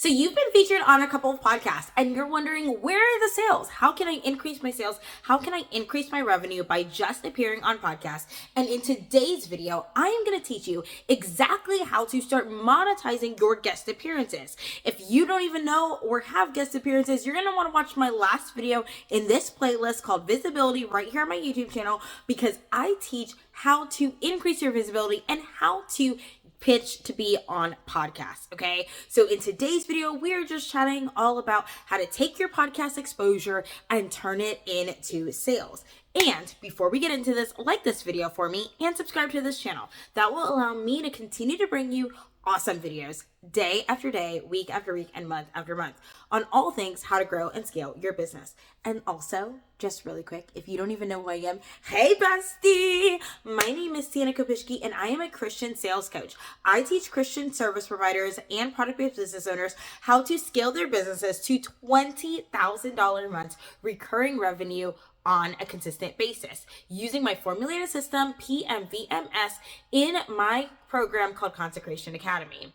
So you've been featured on a couple of podcasts and you're wondering, where are the sales? How can I increase my sales? How can I increase my revenue by just appearing on podcasts? And in today's video, I am going to teach you exactly how to start monetizing your guest appearances. If you don't even know or have guest appearances, you're going to want to watch my last video in this playlist called Visibility right here on my YouTube channel, because I teach how to increase your visibility and how to pitch to be on podcasts. Okay, so in today's video, we're just chatting all about how to take your podcast exposure and turn it into sales. And before we get into this, like this video for me and subscribe to this channel. That will allow me to continue to bring you awesome videos day after day, week after week, and month after month on all things how to grow and scale your business. And also, just really quick, if you don't even know who I am, hey bestie! My name is Sienna Kopishki and I am a Christian sales coach. I teach Christian service providers and product-based business owners how to scale their businesses to $20,000 a month recurring revenue on a consistent basis using my formulated system PMVMS in my program called Consecration Academy.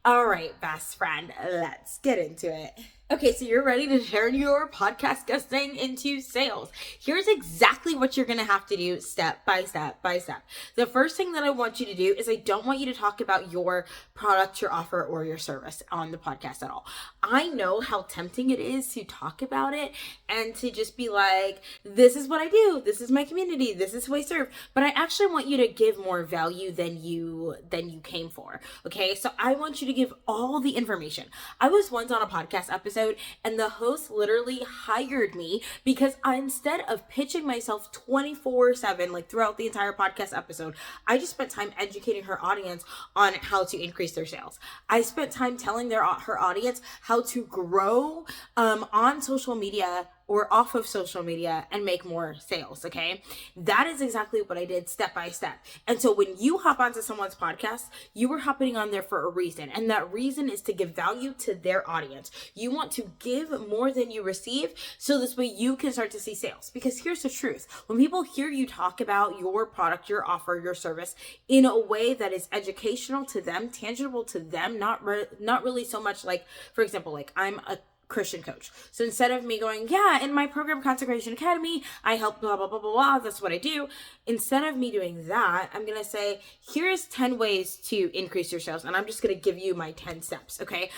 All right, best friend, let's get into it. Okay, so you're ready to turn your podcast guesting into sales. Here's exactly what you're going to have to do step by step by step. The first thing that I want you to do is I don't want you to talk about your product, your offer, or your service on the podcast at all. I know how tempting it is to talk about it and to just be like, this is what I do. This is my community. This is who I serve. But I actually want you to give more value than you came for. Okay, so I want you to give all the information. I was once on a podcast episode and the host literally hired me because instead of pitching myself 24/7, like throughout the entire podcast episode, I just spent time educating her audience on how to increase their sales. I spent time telling her audience how to grow on social media or off of social media and make more sales, okay? That is exactly what I did step by step. And so when you hop onto someone's podcast, you were hopping on there for a reason. And that reason is to give value to their audience. You want to give more than you receive so this way you can start to see sales. Because here's the truth. When people hear you talk about your product, your offer, your service in a way that is educational to them, tangible to them, not really so much like, for example, like I'm a Christian coach. So instead of me going, yeah, in my program Consecration Academy, I help blah, blah, blah, blah, blah, that's what I do. Instead of me doing that, I'm going to say, here's 10 ways to increase your sales. And I'm just going to give you my 10 steps. Okay.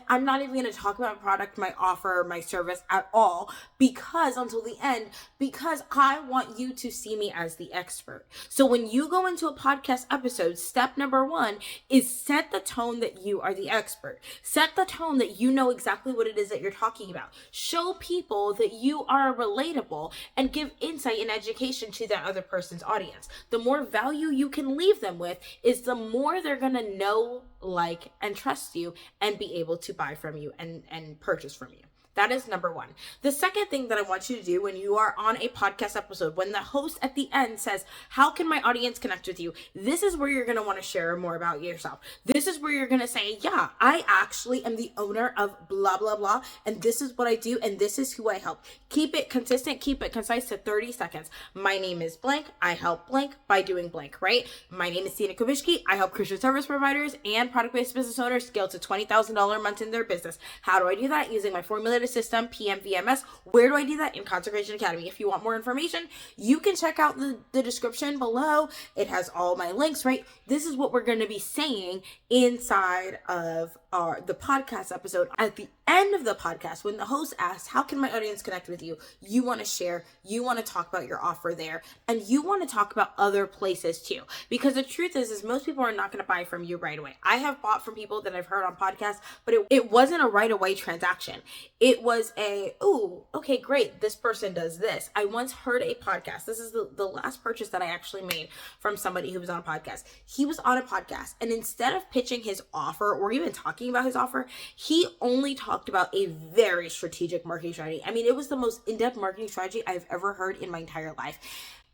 I'm not even going to talk about my product, my offer, my service at all, because until the end, because I want you to see me as the expert. So when you go into a podcast episode, step number 1 is set the tone that you are the expert. Set the tone that you know exactly what it is that you're talking about. Show people that you are relatable and give insight and education to that other person's audience. The more value you can leave them with is the more they're going to know, like, and trust you and be able to buy from you and purchase from you. That is number 1. The second thing that I want you to do when you are on a podcast episode, when the host at the end says, how can my audience connect with you? This is where you're going to want to share more about yourself. This is where you're going to say, yeah, I actually am the owner of blah, blah, blah. And this is what I do. And this is who I help. Keep it consistent. Keep it concise to 30 seconds. My name is blank. I help blank by doing blank, right? My name is Sienna Kopishki. I help Christian service providers and product-based business owners scale to $20,000 a month in their business. How do I do that? Using my formulated system PMVMS. Where do I do that? In Consecration Academy. If you want more information, you can check out the description below. It has all my links, right? This is what we're going to be saying inside of the podcast episode. At the end of the podcast, when the host asks, how can my audience connect with you? You want to share, you want to talk about your offer there, and you want to talk about other places too. Because the truth is most people are not going to buy from you right away. I have bought from people that I've heard on podcasts, but it wasn't a right away transaction. It was okay, great. This person does this. I once heard a podcast. This is the last purchase that I actually made from somebody who was on a podcast. He was on a podcast, and instead of pitching his offer or even talking about his offer, he only talked about a very strategic marketing strategy. I mean, it was the most in-depth marketing strategy I've ever heard in my entire life.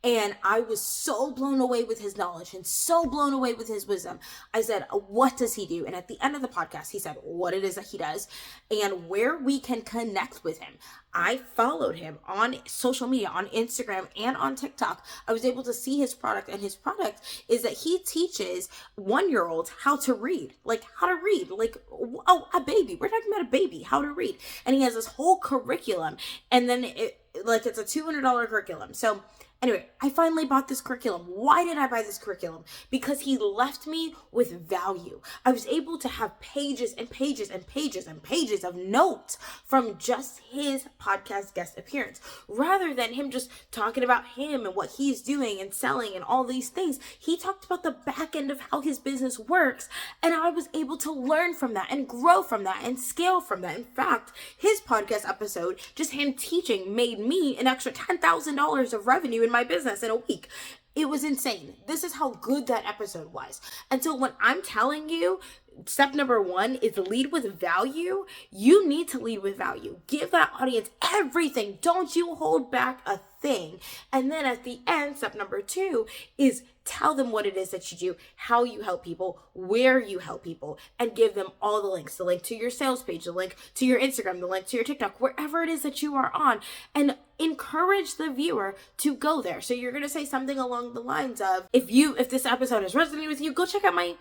And I was so blown away with his knowledge and so blown away with his wisdom. I said, what does he do? And at the end of the podcast, he said what it is that he does and where we can connect with him. I followed him on social media, on Instagram and on TikTok. I was able to see his product, and his product is that he teaches 1-year-olds how to read, like a baby. We're talking about a baby, how to read. And he has this whole curriculum, and then it's a $200 curriculum. So anyway, I finally bought this curriculum. Why did I buy this curriculum? Because he left me with value. I was able to have pages and pages and pages and pages of notes from just his podcast guest appearance, rather than him just talking about him and what he's doing and selling and all these things. He talked about the back end of how his business works, and I was able to learn from that and grow from that and scale from that. In fact, his podcast episode, just him teaching, made me an extra $10,000 of revenue in my business in a week. It was insane. This is how good that episode was. And so when I'm telling you, step number 1 is lead with value, you need to lead with value. Give that audience everything. Don't you hold back a thing. And then at the end, step number 2 is tell them what it is that you do, how you help people, where you help people, and give them all the links, the link to your sales page, the link to your Instagram, the link to your TikTok, wherever it is that you are on, and encourage the viewer to go there. So you're going to say something along the lines of, if this episode has resonated with you, go check out my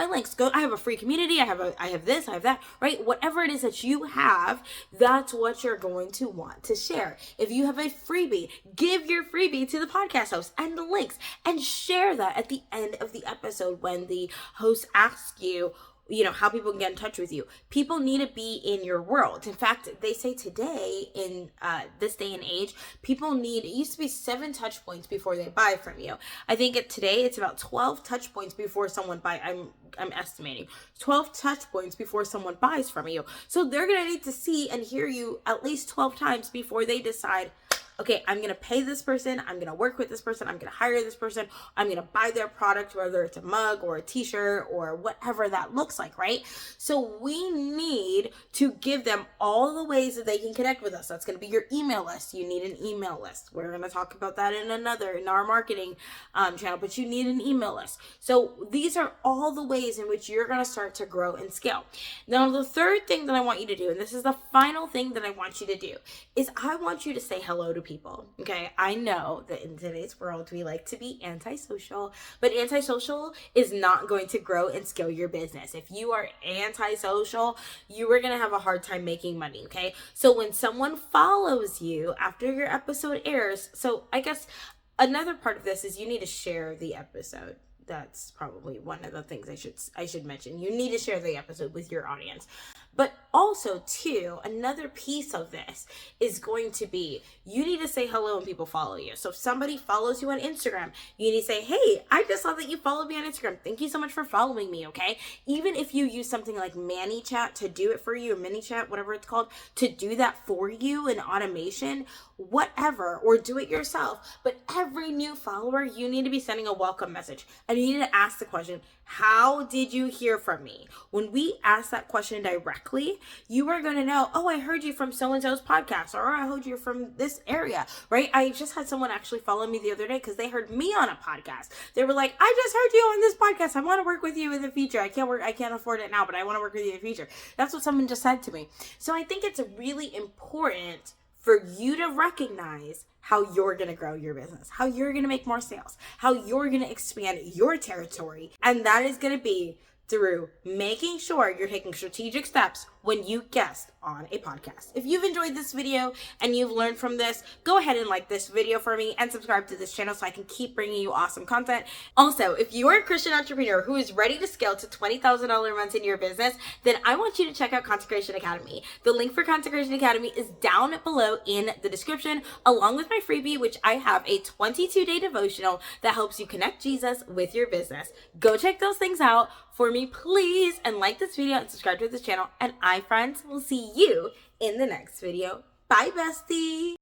links. I have a free community. I have this, I have that, right? Whatever it is that you have, that's what you're going to want to share. If you have a freebie, give your freebie to the podcast host and the links, and share that at the end of the episode when the host asks you, how people can get in touch with you. People need to be in your world. In fact, they say today, in this day and age, it used to be 7 touch points before they buy from you. I think today it's about 12 touch points before someone buys. I'm estimating 12 touch points before someone buys from you. So they're going to need to see and hear you at least 12 times before they decide, okay, I'm going to pay this person, I'm going to work with this person, I'm going to hire this person, I'm going to buy their product, whether it's a mug or a t-shirt or whatever that looks like, right? So we need to give them all the ways that they can connect with us. That's going to be your email list. You need an email list. We're going to talk about that in our marketing channel, but you need an email list. So these are all the ways in which you're going to start to grow and scale. Now, the third thing that I want you to do, and this is the final thing that I want you to do, is I want you to say hello to people. Okay, I know that in today's world we like to be antisocial, but antisocial is not going to grow and scale your business. If you are antisocial, you are going to have a hard time making money. Okay, so when someone follows you after your episode airs, so I guess another part of this is you need to share the episode. That's probably one of the things I should mention. You need to share the episode with your audience. But also, too, another piece of this is going to be, you need to say hello when people follow you. So if somebody follows you on Instagram, you need to say, hey, I just saw that you followed me on Instagram. Thank you so much for following me, okay? Even if you use something like ManyChat to do it for you, or ManyChat, whatever it's called, to do that for you in automation, whatever, or do it yourself. But every new follower, you need to be sending a welcome message. And you need to ask the question, how did you hear from me? When we ask that question directly, you are going to know, oh, I heard you from so-and-so's podcast, or I heard you from this area, right? I just had someone actually follow me the other day because they heard me on a podcast. They were like, I just heard you on this podcast. I want to work with you in the future. I can't afford it now, but I want to work with you in the future. That's what someone just said to me. So I think it's really important for you to recognize how you're going to grow your business, how you're going to make more sales, how you're going to expand your territory. And that is going to be through making sure you're taking strategic steps when you guest on a podcast. If you've enjoyed this video and you've learned from this, go ahead and like this video for me and subscribe to this channel so I can keep bringing you awesome content. Also, if you're a Christian entrepreneur who is ready to scale to $20,000 months in your business, then I want you to check out Consecration Academy. The link for Consecration Academy is down below in the description, along with my freebie, which I have a 22-day devotional that helps you connect Jesus with your business. Go check those things out for me, please, and like this video and subscribe to this channel. And I, friends, will see you in the next video. Bye, bestie.